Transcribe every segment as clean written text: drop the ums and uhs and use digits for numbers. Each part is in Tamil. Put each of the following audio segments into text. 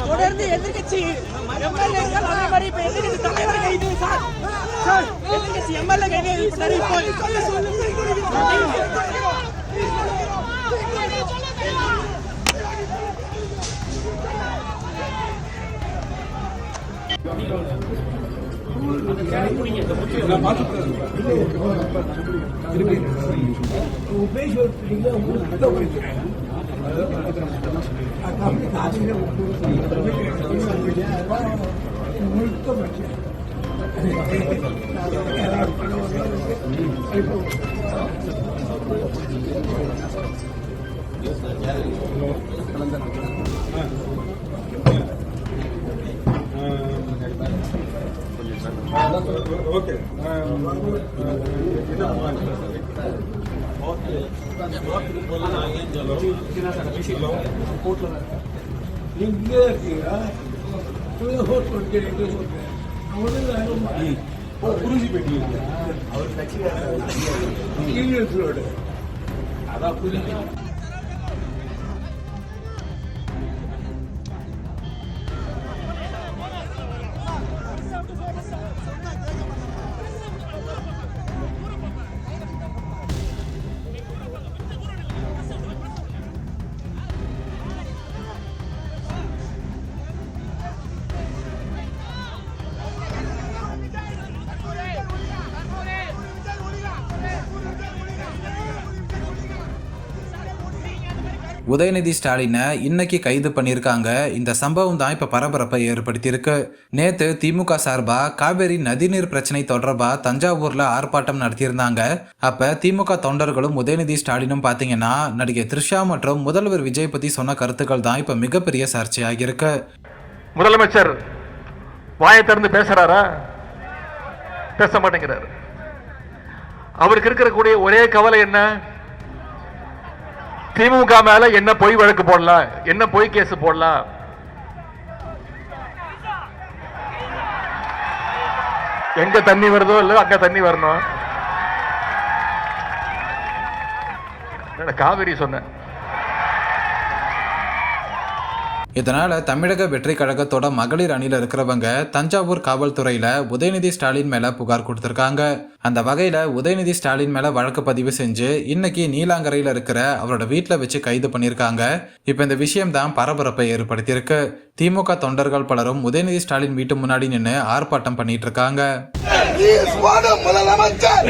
தொடர்ந்து எதிர்கட்சி எம்எல்ஏக்கள் அதே மாதிரி இப்ப எதிர்கட்சி தலைவர் கைது சார் எதிர்கட்சி எம்எல்ஏ கைது Okay. உதயநிதி ஸ்டாலினை இன்னைக்கு கைது பண்ணியிருக்காங்க. இந்த சம்பவம் தான் இப்போ பரபரப்பை ஏற்படுத்தியிருக்கு. நேற்று திமுக சார்பாக காவேரி நதிநீர் பிரச்சனை தொடர்பாக தஞ்சாவூரில் ஆர்ப்பாட்டம் நடத்தியிருந்தாங்க. அப்போ திமுக தொண்டர்களும் உதயநிதி ஸ்டாலினும் பார்த்தீங்கன்னா நடிகை த்ரிஷா மற்றும் முதல்வர் விஜய் பற்றி சொன்ன கருத்துக்கள் தான் இப்போ மிகப்பெரிய சர்ச்சையாகியிருக்கு. முதலமைச்சர் வாயை திறந்து பேசுறாரா? பேச மாட்டேங்கிறார். அவருக்கு இருக்கக்கூடிய ஒரே கவலை என்ன? திமுக மேல என்ன பொய் வழக்கு போடலாம், என்ன பொய் கேஸ் போடலாம். எங்க தண்ணி வருதோ இல்ல அங்க தண்ணி வரணும். காவிரி சொன்ன. இதனால தமிழக வெற்றி கழகத்தோட மகளிர் அணியில் இருக்கிறவங்க தஞ்சாவூர் காவல்துறையில உதயநிதி ஸ்டாலின் மேல புகார் கொடுத்திருக்காங்க. அந்த வகையில உதயநிதி ஸ்டாலின் மேல வழக்கு பதிவு செஞ்சு இன்னைக்கு நீலாங்கரையில இருக்கிற அவரோட வீட்டுல வச்சு கைது பண்ணிருக்காங்க. இப்ப இந்த விஷயம் தான் பரபரப்பை ஏற்படுத்தியிருக்கு. திமுக தொண்டர்கள் பலரும் உதயநிதி ஸ்டாலின் வீட்டு முன்னாடி நின்று ஆர்ப்பாட்டம் பண்ணிட்டு இருக்காங்க. முதலமைச்சர்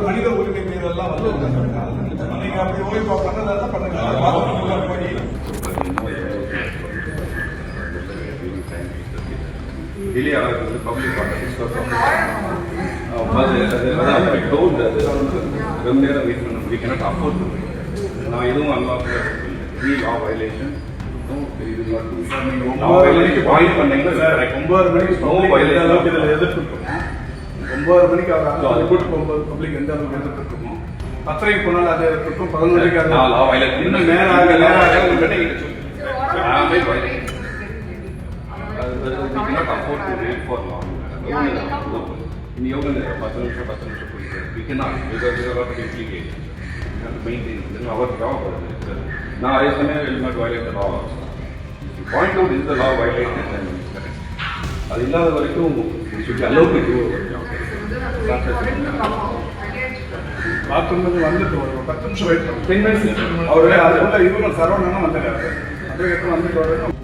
மனித உரிமை மீறலாம் வந்து நீங்க அப்படி ஓய்வு பண்ணதான் பண்ணுங்க. பாத்ரூம் போய் delay ஆகிறது public participants I told that ரொம்ப நேரம் வெயிட் பண்ண we cannot afford to wait. நான் எதுவும் unlawful any law violation no we will not do it. law violation point பண்ணீங்க சார் 9 மணிக்கு no violation அளவுக்கு இதில் எதிர்ப்பு 9 மணிக்கு அவர் அது கூட்டு போகும்போது பப்ளிக் எந்த அளவுக்கு எதிர்ப்பு இருக்குமோ 10:30 போனால் அது இருக்கும் 11 மணிக்கு அது law violation இன்னும் நேரம் ஆக உடனே நான் போய் violation we cannot afford to wait for long. In yoga, there are 10 minutes. We cannot because there are a lot of implications. We have to maintain. This is our job. Now, I will not violate the law. If you point out this is the law violation, then அது இல்லாத வரைக்கும் we should be allowed to do our job. Bathroom வந்துட்டு ஒரு 10 நிமிஷம் வெயிட் பண்ணுங்க. 10 minutes அவரே அதுக்குள்ள இவங்க சரவணனா வந்துட்டாரு. அதே வந்துட்டு